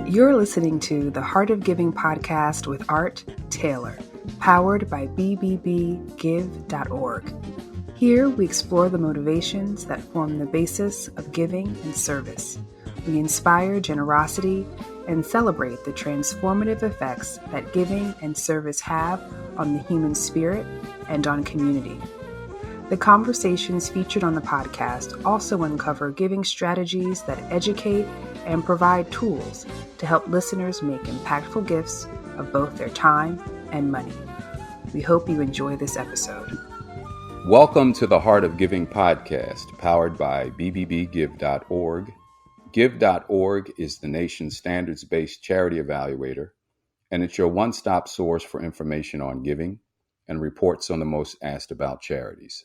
You're listening to the Heart of Giving podcast with Art Taylor, powered by bbbgive.org. Here we explore the motivations that form the basis of giving and service. We inspire generosity and celebrate the transformative effects that giving and service have on the human spirit and on community. The conversations featured on the podcast also uncover giving strategies that educate and provide tools to help listeners make impactful gifts of both their time and money. We hope you enjoy this episode. Welcome to the Heart of Giving podcast, powered by bbbgive.org. Give.org is the nation's standards-based charity evaluator, and it's your one-stop source for information on giving and reports on the most asked about charities.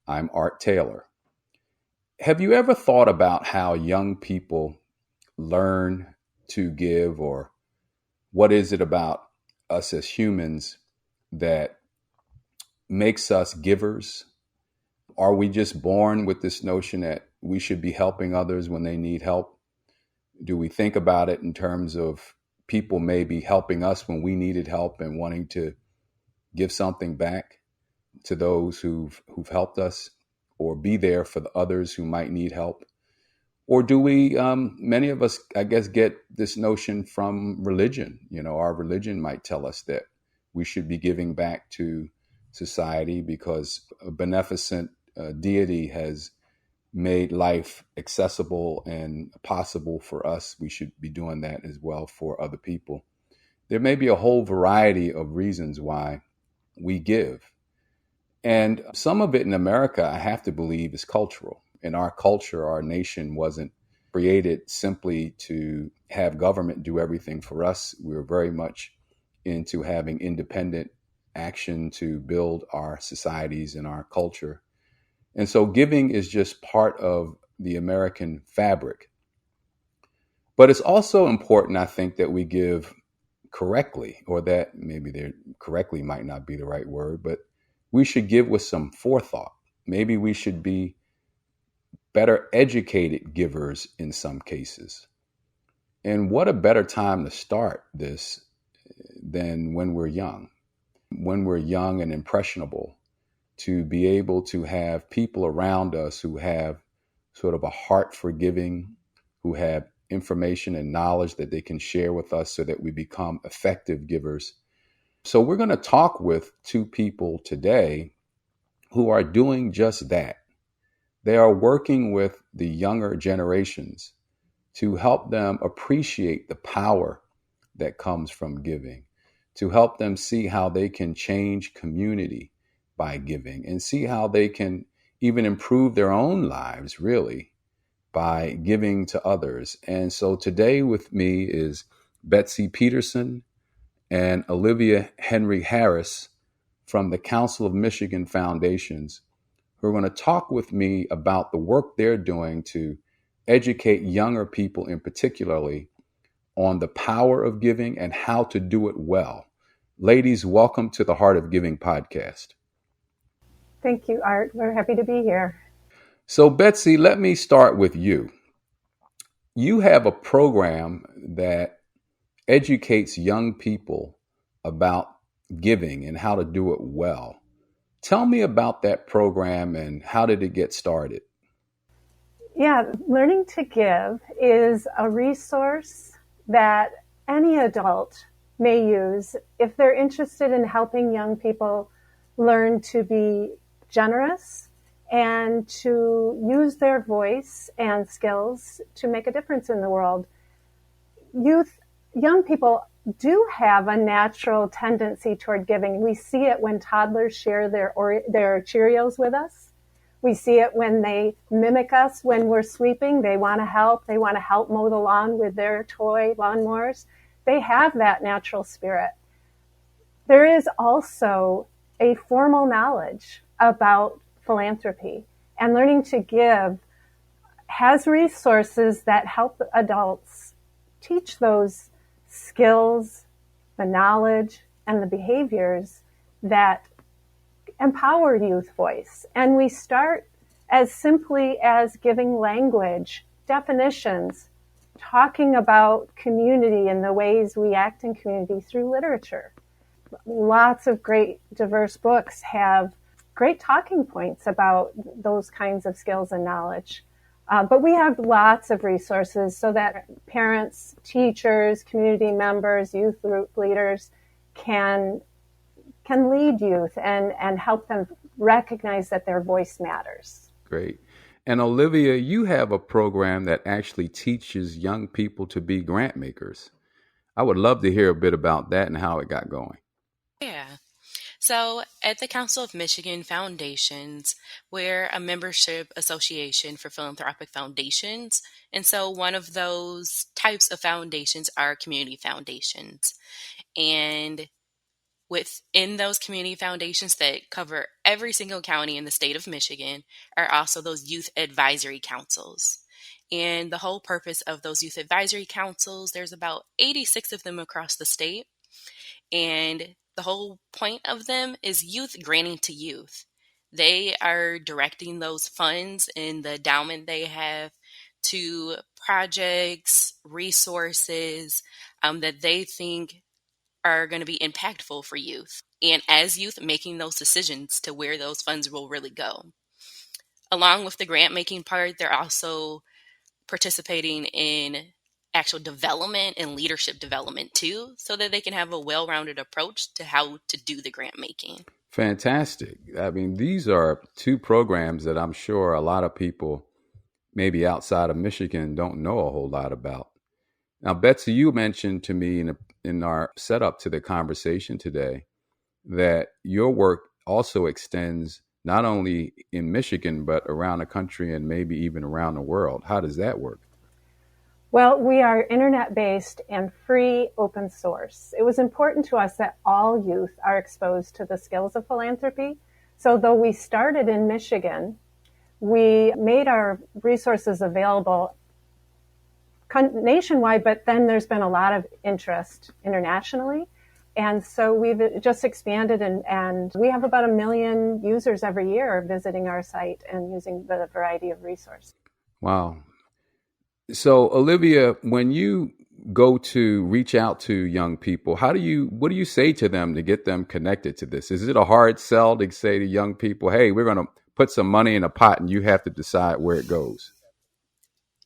I'm Art Taylor. Have you ever thought about how young people learn to give, or what is it about us as humans that makes us givers? Are we just born with this notion that we should be helping others when they need help? Do we think about it in terms of people maybe helping us when we needed help and wanting to give something back to those who've helped us, or be there for the others who might need help? Or do we, many of us, I guess, get this notion from religion? You know, our religion might tell us that we should be giving back to society because a beneficent deity has made life accessible and possible for us. We should be doing that as well for other people. There may be a whole variety of reasons why we give. And some of it in America, I have to believe, is cultural. In our culture, our nation wasn't created simply to have government do everything for us. We were very much into having independent action to build our societies and our culture. And so giving is just part of the American fabric. But it's also important, I think, that we give correctly, or that maybe correctly might not be the right word, but we should give with some forethought. Maybe we should be better educated givers in some cases. And what a better time to start this than when we're young and impressionable, to be able to have people around us who have sort of a heart for giving, who have information and knowledge that they can share with us so that we become effective givers. So we're going to talk with two people today who are doing just that. They are working with the younger generations to help them appreciate the power that comes from giving, to help them see how they can change community by giving, and see how they can even improve their own lives, really, by giving to others. And so today with me is Betsy Peterson and Olivia Henry Harris from the Council of Michigan Foundations, who are going to talk with me about the work they're doing to educate younger people, in particularly, on the power of giving and how to do it well. Ladies, welcome to the Heart of Giving podcast. Thank you, Art. We're happy to be here. So, Betsy, let me start with you. You have a program that educates young people about giving and how to do it well. Tell me about that program and how did it get started? Yeah, Learning to Give is a resource that any adult may use if they're interested in helping young people learn to be generous and to use their voice and skills to make a difference in the world. Young people do have a natural tendency toward giving. We see it when toddlers share their Cheerios with us. We see it when they mimic us when we're sweeping. They want to help. They want to help mow the lawn with their toy lawnmowers. They have that natural spirit. There is also a formal knowledge about philanthropy, and Learning to Give has resources that help adults teach those skills, the knowledge, and the behaviors that empower youth voice. And we start as simply as giving language definitions, talking about community and the ways we act in community through literature. Lots of great diverse books have great talking points about those kinds of skills and knowledge. But we have lots of resources so that parents, teachers, community members, youth group leaders can lead youth and help them recognize that their voice matters. Great. And Olivia, you have a program that actually teaches young people to be grant makers. I would love to hear a bit about that and how it got going. Yeah. So, at the Council of Michigan Foundations, we're a membership association for philanthropic foundations. And so, one of those types of foundations are community foundations. And within those community foundations that cover every single county in the state of Michigan are also those youth advisory councils. And the whole purpose of those youth advisory councils, there's about 86 of them across the state. And the whole point of them is youth granting to youth. They are directing those funds in the endowment they have to projects, resources that they think are going to be impactful for youth. And as youth, making those decisions to where those funds will really go. Along with the grant making part, they're also participating in actual development and leadership development too, so that they can have a well-rounded approach to how to do the grant making. Fantastic. I mean, these are two programs that I'm sure a lot of people, maybe outside of Michigan, don't know a whole lot about. Now, Betsy, you mentioned to me in our setup to the conversation today that your work also extends not only in Michigan, but around the country and maybe even around the world. How does that work? Well, we are internet-based and free open source. It was important to us that all youth are exposed to the skills of philanthropy. So though we started in Michigan, we made our resources available nationwide, but then there's been a lot of interest internationally. And so we've just expanded and we have about 1 million users every year visiting our site and using the variety of resources. Wow. So, Olivia, when you go to reach out to young people, what do you say to them to get them connected to this? Is it a hard sell to say to young people, hey, we're going to put some money in a pot and you have to decide where it goes?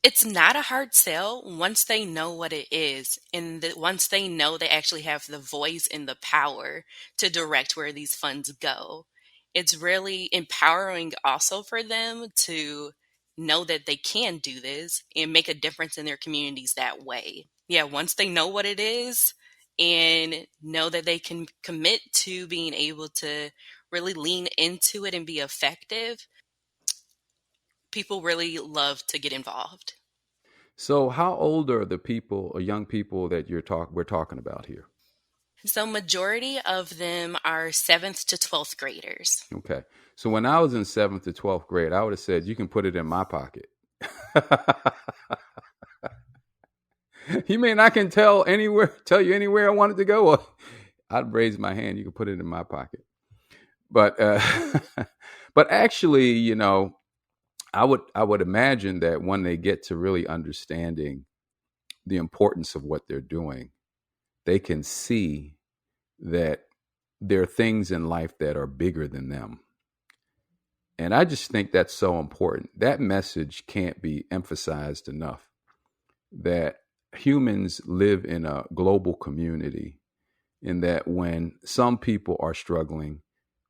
It's not a hard sell once they know what it is, and once they know they actually have the voice and the power to direct where these funds go. It's really empowering also for them to know that they can do this and make a difference in their communities that way. Yeah, once they know what it is and know that they can commit to being able to really lean into it and be effective, people really love to get involved. So how old are the people or young people that we're talking about here? So majority of them are 7th to 12th graders. Okay. So when I was in 7th to 12th grade, I would have said, you can put it in my pocket. You mean I can tell you anywhere I wanted to go? Well, I'd raise my hand. You can put it in my pocket. But but actually, I would imagine that when they get to really understanding the importance of what they're doing, they can see that there are things in life that are bigger than them. And I just think that's so important. That message can't be emphasized enough, that humans live in a global community, and that when some people are struggling,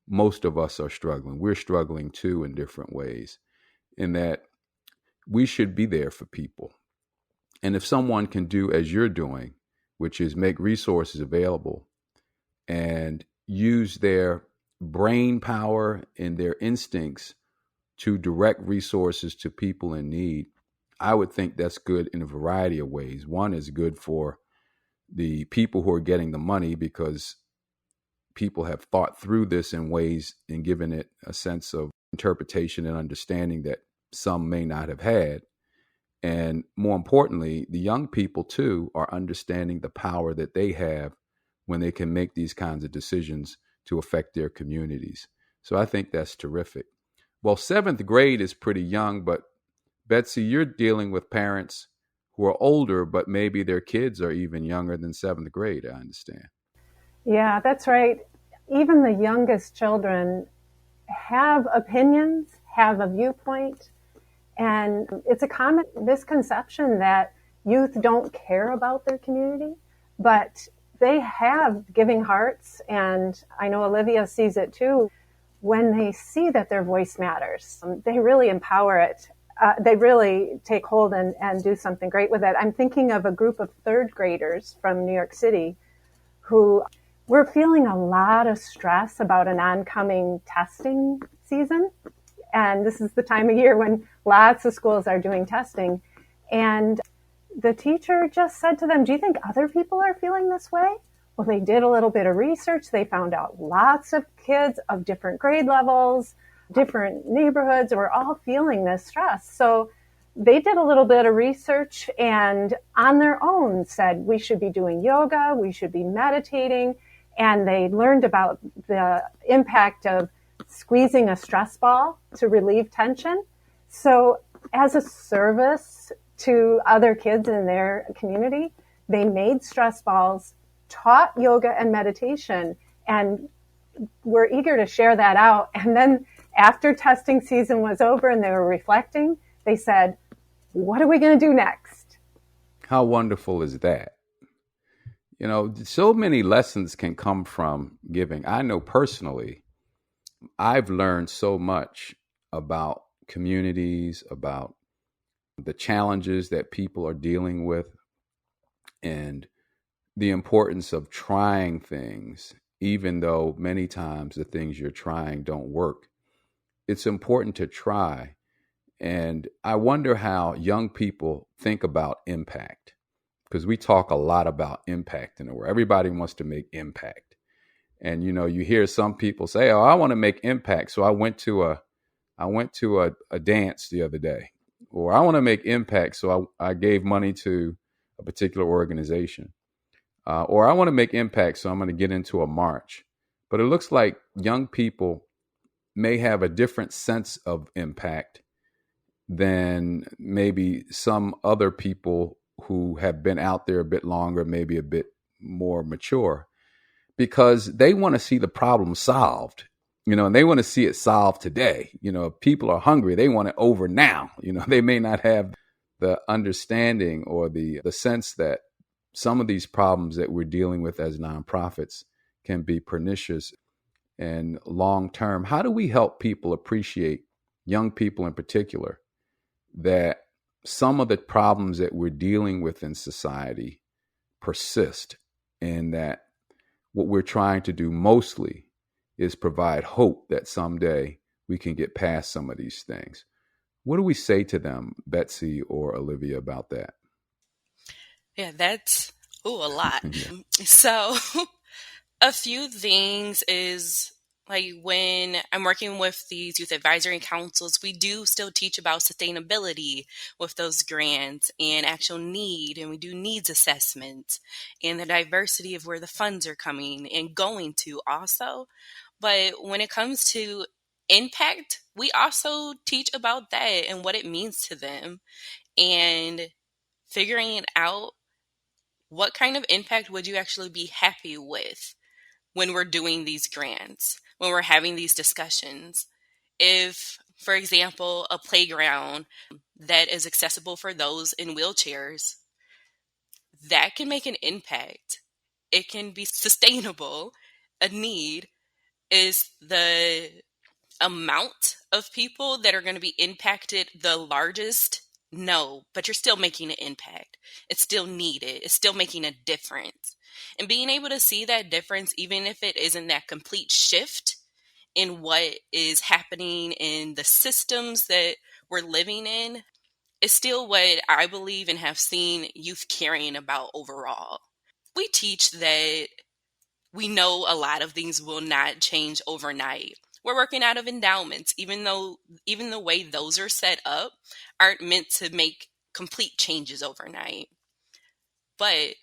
most of us are struggling. We're struggling too in different ways, and that we should be there for people. And if someone can do as you're doing, which is make resources available and use their brain power and their instincts to direct resources to people in need, I would think that's good in a variety of ways. One is good for the people who are getting the money, because people have thought through this in ways and given it a sense of interpretation and understanding that some may not have had. And more importantly, the young people too are understanding the power that they have when they can make these kinds of decisions to affect their communities. So I think that's terrific. Well, 7th grade is pretty young, but Betsy, you're dealing with parents who are older, but maybe their kids are even younger than seventh grade, I understand. Yeah, that's right. Even the youngest children have opinions, have a viewpoint, and it's a common misconception that youth don't care about their community, but they have giving hearts, and I know Olivia sees it too. When they see that their voice matters, they really empower it. They really take hold and do something great with it. I'm thinking of a group of third graders from New York City who were feeling a lot of stress about an oncoming testing season. And this is the time of year when lots of schools are doing testing. And the teacher just said to them, "Do you think other people are feeling this way?" Well, they did a little bit of research. They found out lots of kids of different grade levels, different neighborhoods were all feeling this stress. So they did a little bit of research and on their own said we should be doing yoga, we should be meditating. And they learned about the impact of squeezing a stress ball to relieve tension. So as a service to other kids in their community, they made stress balls, taught yoga and meditation, and were eager to share that out. And then after testing season was over and they were reflecting, they said, "What are we going to do next?" How wonderful is that? So many lessons can come from giving. I know personally, I've learned so much about communities, about the challenges that people are dealing with, and the importance of trying things, even though many times the things you're trying don't work. It's important to try. And I wonder how young people think about impact, because we talk a lot about impact in the world. Everybody wants to make impact. And you hear some people say, "Oh, I want to make impact, so I went to a dance the other day," or "I want to make impact, so I gave money to a particular organization," or "I want to make impact, so I'm going to get into a march." But it looks like young people may have a different sense of impact than maybe some other people who have been out there a bit longer, maybe a bit more mature, because they want to see the problem solved, and they want to see it solved today. If people are hungry, they want it over now. They may not have the understanding or the sense that some of these problems that we're dealing with as nonprofits can be pernicious and long term. How do we help people appreciate, young people in particular, that some of the problems that we're dealing with in society persist, and that what we're trying to do mostly is provide hope that someday we can get past some of these things? What do we say to them, Betsy or Olivia, about that? Yeah, that's a lot. Yeah. So a few things is like when I'm working with these youth advisory councils, we do still teach about sustainability with those grants and actual need, and we do needs assessments and the diversity of where the funds are coming and going to also. But when it comes to impact, we also teach about that and what it means to them and figuring it out. What kind of impact would you actually be happy with when we're doing these grants, when we're having these discussions? If, for example, a playground that is accessible for those in wheelchairs, that can make an impact. It can be sustainable. A need is the amount of people that are going to be impacted the largest. No, but you're still making an impact. It's still needed. It's still making a difference. And being able to see that difference, even if it isn't that complete shift in what is happening in the systems that we're living in, is still what I believe and have seen youth caring about overall. We teach that we know a lot of things will not change overnight. We're working out of endowments, even the way those are set up aren't meant to make complete changes overnight. But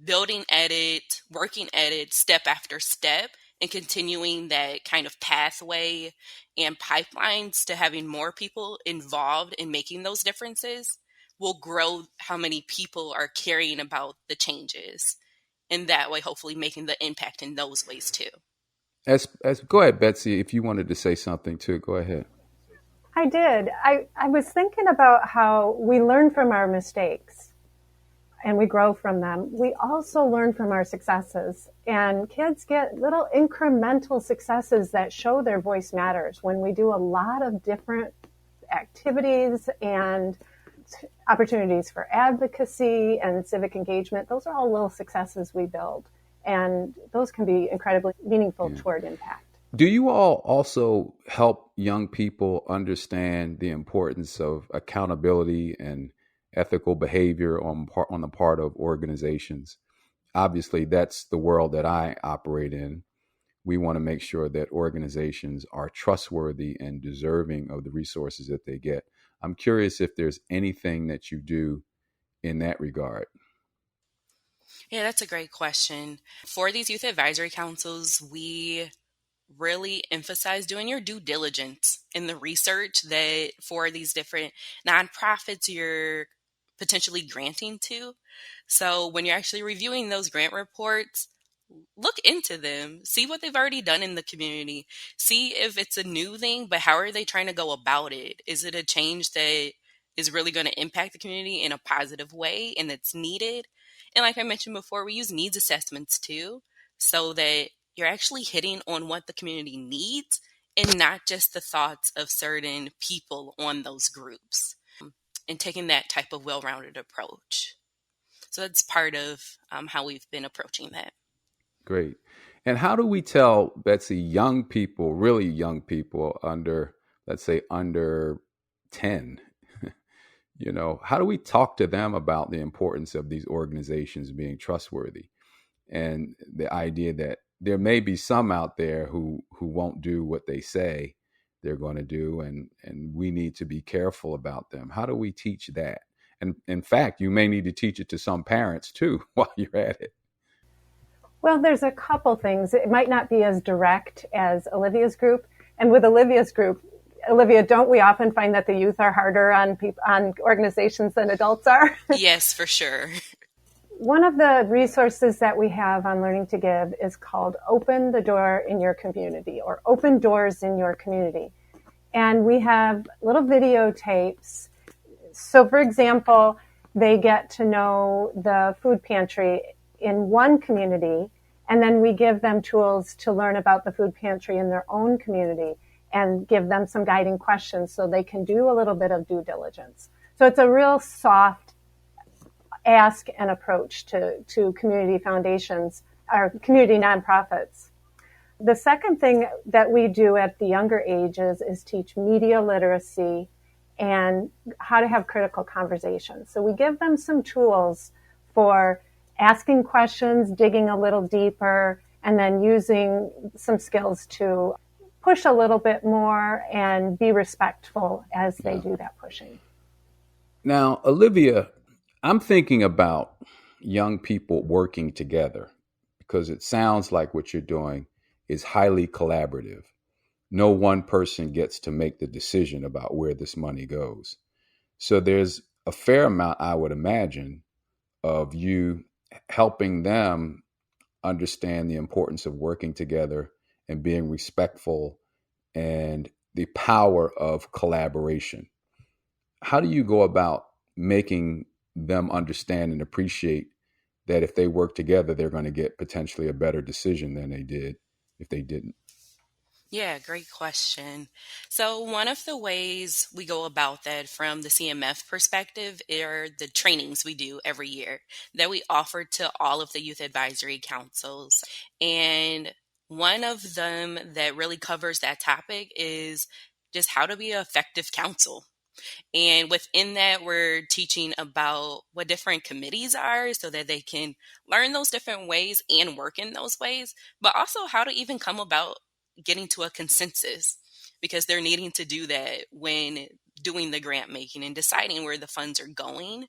building at it, working at it step after step and continuing that kind of pathway and pipelines to having more people involved in making those differences will grow how many people are caring about the changes. And that way, hopefully making the impact in those ways too. As go ahead, Betsy, if you wanted to say something too, go ahead. I did. I was thinking about how we learn from our mistakes and we grow from them. We also learn from our successes, and kids get little incremental successes that show their voice matters when we do a lot of different activities and opportunities for advocacy and civic engagement. Those are all little successes we build, and those can be incredibly meaningful toward impact. Do you all also help young people understand the importance of accountability and ethical behavior on the part of organizations? Obviously, that's the world that I operate in. We want to make sure that organizations are trustworthy and deserving of the resources that they get. I'm curious if there's anything that you do in that regard. Yeah, that's a great question. For these youth advisory councils, we really emphasize doing your due diligence in the research that for these different nonprofits you're potentially granting to. So when you're actually reviewing those grant reports, look into them, see what they've already done in the community, see if it's a new thing, but how are they trying to go about it? Is it a change that is really going to impact the community in a positive way and that's needed? And like I mentioned before, we use needs assessments too, so that you're actually hitting on what the community needs and not just the thoughts of certain people on those groups, and taking that type of well-rounded approach. So that's part of how we've been approaching that. Great. And how do we tell, Betsy, young people, really young people under, let's say, under 10, how do we talk to them about the importance of these organizations being trustworthy and the idea that there may be some out there who won't do what they say they're going to do, and we need to be careful about them? How do we teach that? And in fact, you may need to teach it to some parents too while you're at it. Well, there's a couple things. It might not be as direct as Olivia's group. And with Olivia's group, Olivia, don't we often find that the youth are harder on organizations than adults are? Yes, for sure. One of the resources that we have on Learning to Give is called Open the Door in Your Community, or Open Doors in Your Community. And we have little videotapes. So, for example, they get to know the food pantry in one community, and then we give them tools to learn about the food pantry in their own community and give them some guiding questions so they can do a little bit of due diligence. So it's a real soft ask and approach to community foundations or community nonprofits. The second thing that we do at the younger ages is teach media literacy and how to have critical conversations. So we give them some tools for asking questions, digging a little deeper, and then using some skills to push a little bit more and be respectful as they do that pushing. Now, Olivia, I'm thinking about young people working together, because it sounds like what you're doing is highly collaborative. No one person gets to make the decision about where this money goes. So there's a fair amount, I would imagine, of you helping them understand the importance of working together and being respectful and the power of collaboration. How do you go about making them understand and appreciate that if they work together, they're going to get potentially a better decision than they did if they didn't? Yeah, great question. So, one of the ways we go about that from the CMF perspective are the trainings we do every year that we offer to all of the youth advisory councils. And one of them that really covers that topic is just how to be an effective council. And within that, we're teaching about what different committees are so that they can learn those different ways and work in those ways, but also how to even come about getting to a consensus, because they're needing to do that when doing the grant making and deciding where the funds are going.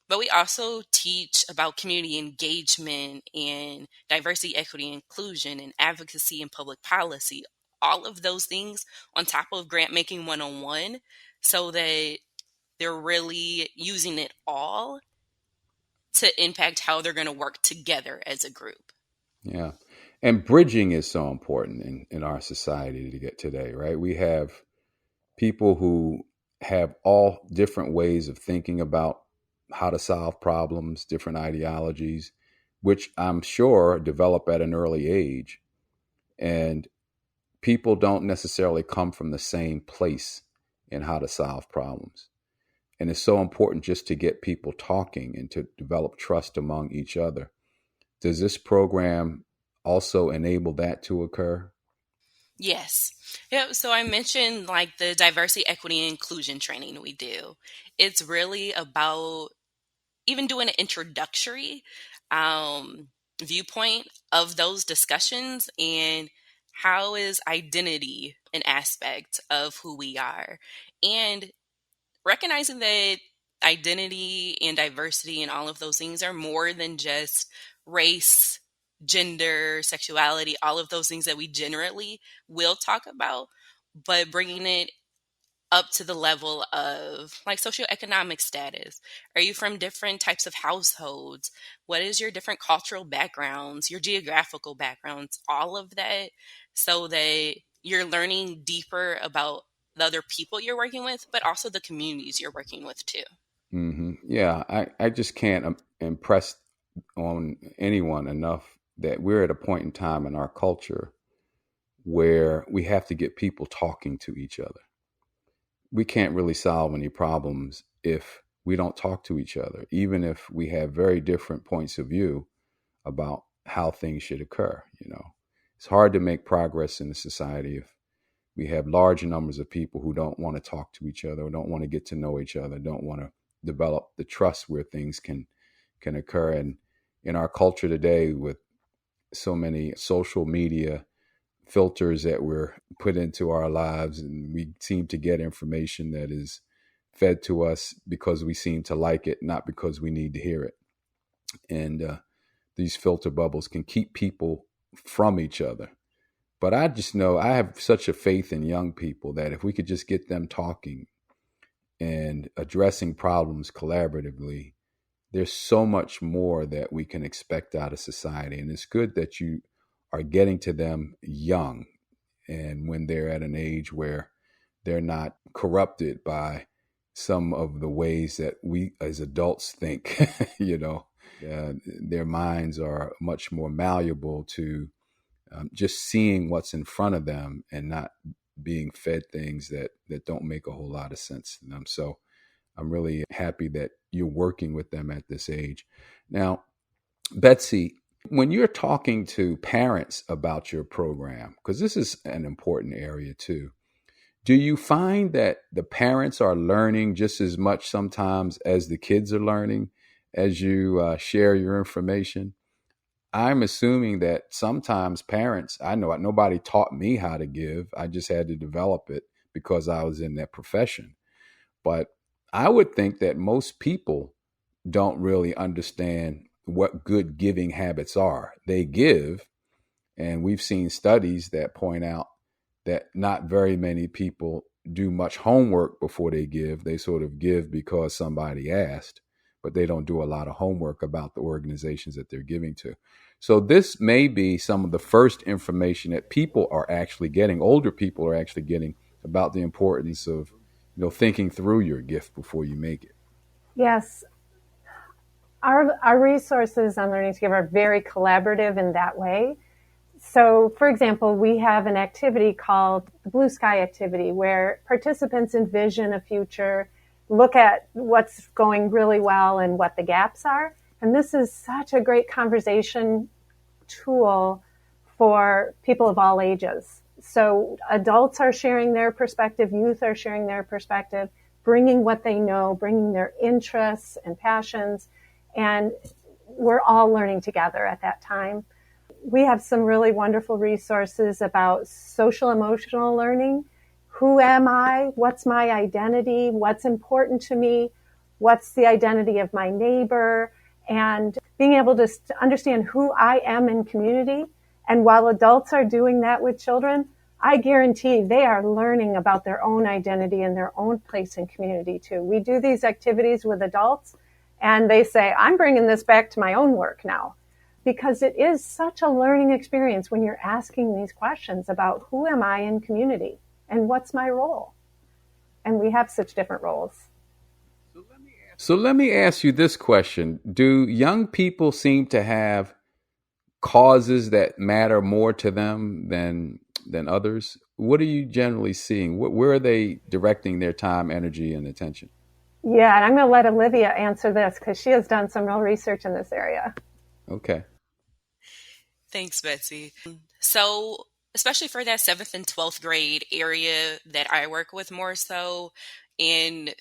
But we also teach about community engagement and diversity, equity, inclusion, and advocacy and public policy. All of those things on top of grant making 101 so that they're really using it all to impact how they're going to work together as a group. Yeah. And bridging is so important in our society to get today, right? We have people who have all different ways of thinking about how to solve problems, different ideologies, which I'm sure develop at an early age. And people don't necessarily come from the same place in how to solve problems. And it's so important just to get people talking and to develop trust among each other. Does this program also enable that to occur? Yes. Yeah, so I mentioned like the diversity, equity, and inclusion training we do. It's really about even doing an introductory viewpoint of those discussions and how is identity an aspect of who we are. And recognizing that identity and diversity and all of those things are more than just race, gender, sexuality, all of those things that we generally will talk about, but bringing it up to the level of like socioeconomic status. Are you from different types of households? What is your different cultural backgrounds, your geographical backgrounds, all of that, so that you're learning deeper about the other people you're working with, but also the communities you're working with too. Yeah, I just can't impress on anyone enough that we're at a point in time in our culture where we have to get people talking to each other. We can't really solve any problems if we don't talk to each other, even if we have very different points of view about how things should occur. It's hard to make progress in a society if we have large numbers of people who don't want to talk to each other, or don't want to get to know each other, don't want to develop the trust where things can occur. And in our culture today, with so many social media filters that were put into our lives, and we seem to get information that is fed to us because we seem to like it, not because we need to hear it. And these filter bubbles can keep people from each other. But I just know I have such a faith in young people that if we could just get them talking and addressing problems collaboratively, there's so much more that we can expect out of society. And it's good that you are getting to them young, and when they're at an age where they're not corrupted by some of the ways that we as adults think. Their minds are much more malleable to just seeing what's in front of them and not being fed things that don't make a whole lot of sense to them. So I'm really happy that you're working with them at this age. Now, Betsy, when you're talking to parents about your program, because this is an important area too, do you find that the parents are learning just as much sometimes as the kids are learning as you share your information? I'm assuming that sometimes parents, I know nobody taught me how to give. I just had to develop it because I was in that profession. But I would think that most people don't really understand what good giving habits are. They give, and we've seen studies that point out that not very many people do much homework before they give. They sort of give because somebody asked, but they don't do a lot of homework about the organizations that they're giving to. So this may be some of the first information that people are actually getting, older people are actually getting, about the importance of thinking through your gift before you make it. Yes. Our resources on Learning to Give are very collaborative in that way. So, for example, we have an activity called the Blue Sky Activity, where participants envision a future, look at what's going really well and what the gaps are. And this is such a great conversation tool for people of all ages. So adults are sharing their perspective, youth are sharing their perspective, bringing what they know, bringing their interests and passions, and we're all learning together at that time. We have some really wonderful resources about social emotional learning. Who am I? What's my identity? What's important to me? what's the identity of my neighbor, and being able to understand who I am in community. And while adults are doing that with children, I guarantee they are learning about their own identity and their own place in community too. We do these activities with adults and they say, I'm bringing this back to my own work now, because it is such a learning experience when you're asking these questions about who am I in community and what's my role. And we have such different roles. So let me ask you this question. Do young people seem to have causes that matter more to them than others? What are you generally seeing? Where are they directing their time, energy, and attention? Yeah, and I'm going to let Olivia answer this because she has done some real research in this area. Okay. Thanks, Betsy. So, especially for that 7th and 12th grade area that I work with more so, and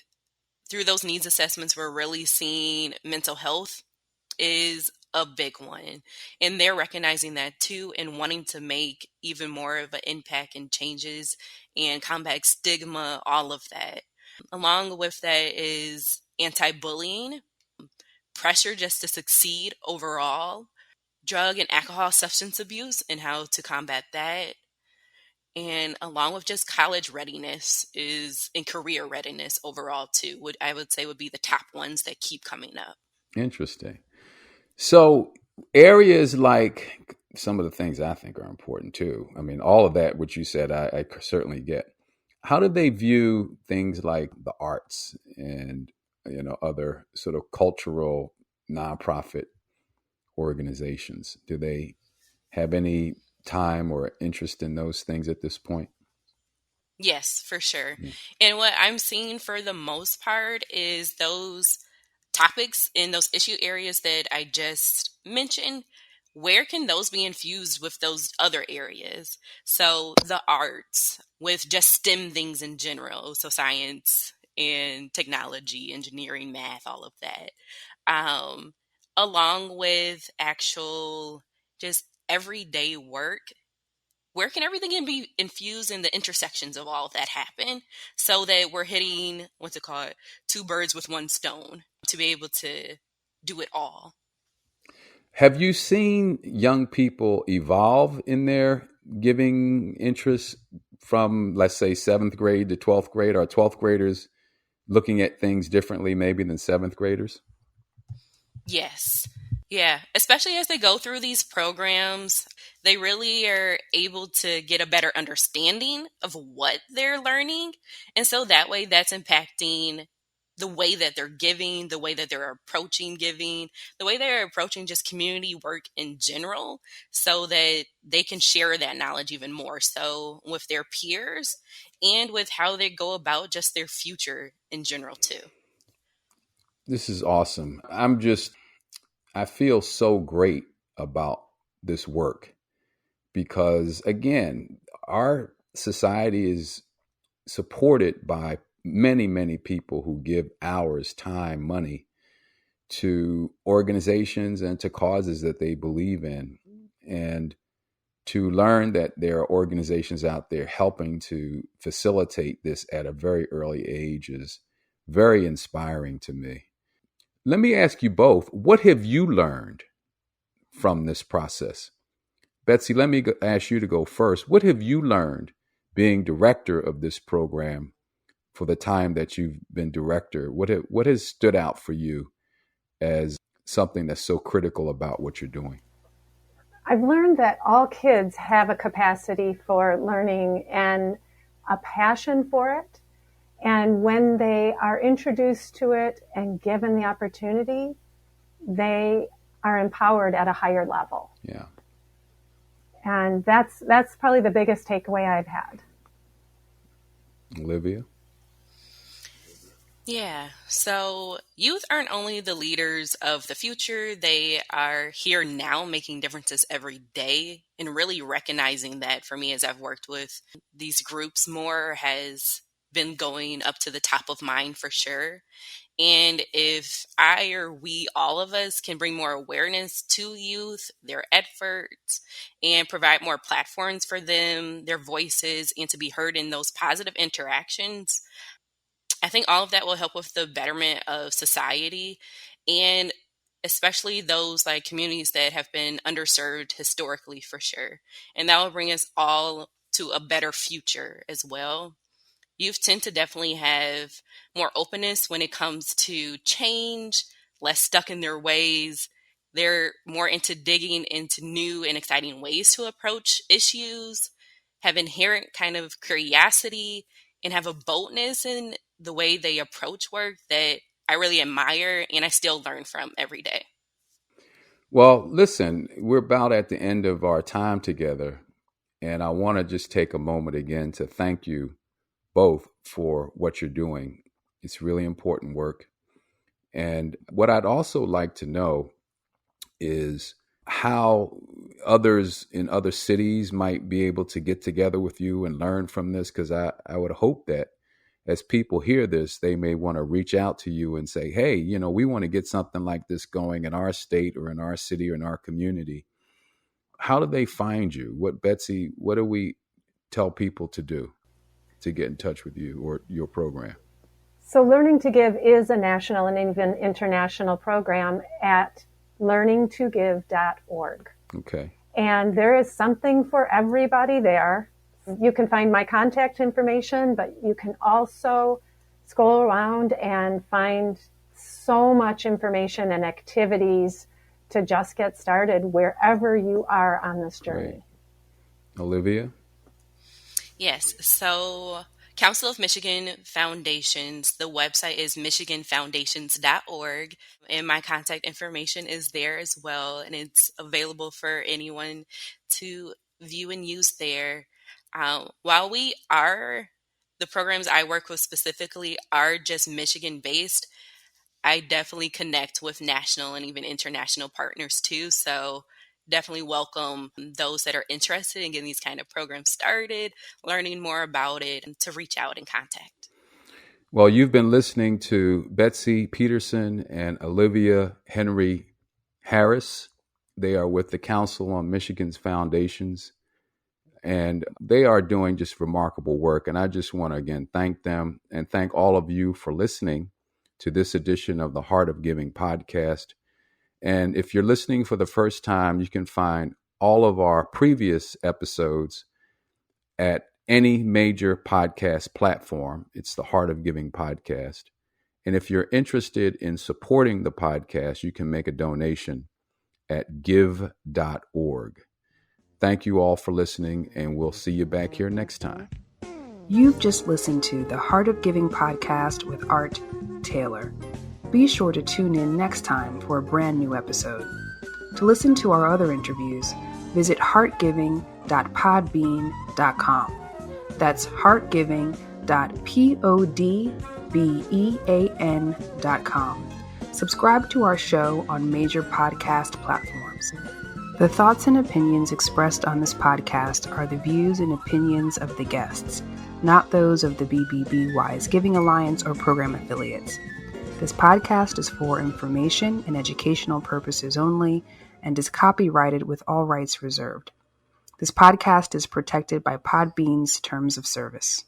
through those needs assessments, we're really seeing mental health is a big one. And they're recognizing that too and wanting to make even more of an impact and changes and combat stigma, all of that. Along with that is anti-bullying, pressure just to succeed overall, drug and alcohol substance abuse and how to combat that. And along with just college readiness is and career readiness overall too, would I would say would be the top ones that keep coming up. Interesting. So areas like some of the things I think are important too. I mean, all of that, what you said, I certainly get. How do they view things like the arts and other sort of cultural nonprofit organizations? Do they have any time or interest in those things at this point? Yes, for sure. Yeah. And what I'm seeing for the most part is those topics in those issue areas that I just mentioned. Where can those be infused with those other areas? So the arts, with just STEM things in general, so science and technology, engineering, math, all of that, um, along with actual just everyday work, where can everything be infused in the intersections of all of that happen so that we're hitting, what's it called, two birds with one stone to be able to do it all? Have you seen young people evolve in their giving interests from, let's say, 7th grade to 12th grade? Are 12th graders looking at things differently maybe than 7th graders? Yes. Yeah. Especially as they go through these programs, they really are able to get a better understanding of what they're learning. And so that way that's impacting the way that they're giving, the way that they're approaching giving, the way they're approaching just community work in general, so that they can share that knowledge even more so with their peers and with how they go about just their future in general too. This is awesome. I feel so great about this work because, again, our society is supported by many, many people who give hours, time, money to organizations and to causes that they believe in. And to learn that there are organizations out there helping to facilitate this at a very early age is very inspiring to me. Let me ask you both, what have you learned from this process? Betsy, let me ask you to go first. What have you learned being director of this program for the time that you've been director? What has stood out for you as something that's so critical about what you're doing? I've learned that all kids have a capacity for learning and a passion for it. And when they are introduced to it and given the opportunity, they are empowered at a higher level. Yeah. And that's probably the biggest takeaway I've had. Olivia? Yeah. So youth aren't only the leaders of the future, they are here now making differences every day. And really recognizing that for me as I've worked with these groups more has been going up to the top of mind for sure. And if I or we, all of us, can bring more awareness to youth, their efforts, and provide more platforms for them, their voices, and to be heard in those positive interactions, I think all of that will help with the betterment of society, and especially those like communities that have been underserved historically, for sure. And that will bring us all to a better future as well. Youth tend to definitely have more openness when it comes to change, less stuck in their ways. They're more into digging into new and exciting ways to approach issues, have inherent kind of curiosity, and have a boldness in the way they approach work that I really admire and I still learn from every day. Well, listen, we're about at the end of our time together, and I want to just take a moment again to thank you both for what you're doing. It's really important work. And what I'd also like to know is how others in other cities might be able to get together with you and learn from this, because I would hope that as people hear this, they may want to reach out to you and say, hey, we want to get something like this going in our state or in our city or in our community. How do they find you? Betsy, what do we tell people to do to get in touch with you or your program? So Learning to Give is a national and even international program at learningtogive.org. Okay. And there is something for everybody there. You can find my contact information, but you can also scroll around and find so much information and activities to just get started wherever you are on this journey. Great. Olivia? Yes. So Council of Michigan Foundations, the website is michiganfoundations.org, and my contact information is there as well, and it's available for anyone to view and use there. While the programs I work with specifically are just Michigan based, I definitely connect with national and even international partners too. So definitely welcome those that are interested in getting these kind of programs started, learning more about it, and to reach out and contact. Well, you've been listening to Betsy Peterson and Olivia Henry Harris. They are with the Council on Michigan's Foundations, and they are doing just remarkable work. And I just want to again thank them and thank all of you for listening to this edition of the Heart of Giving podcast. And if you're listening for the first time, you can find all of our previous episodes at any major podcast platform. It's the Heart of Giving podcast. And if you're interested in supporting the podcast, you can make a donation at give.org. Thank you all for listening, and we'll see you back here next time. You've just listened to the Heart of Giving podcast with Art Taylor. Be sure to tune in next time for a brand new episode. To listen to our other interviews, visit heartgiving.podbean.com. That's heartgiving.podbean.com. Subscribe to our show on major podcast platforms. The thoughts and opinions expressed on this podcast are the views and opinions of the guests, not those of the BBB Wise Giving Alliance or program affiliates. This podcast is for information and educational purposes only and is copyrighted with all rights reserved. This podcast is protected by Podbean's terms of service.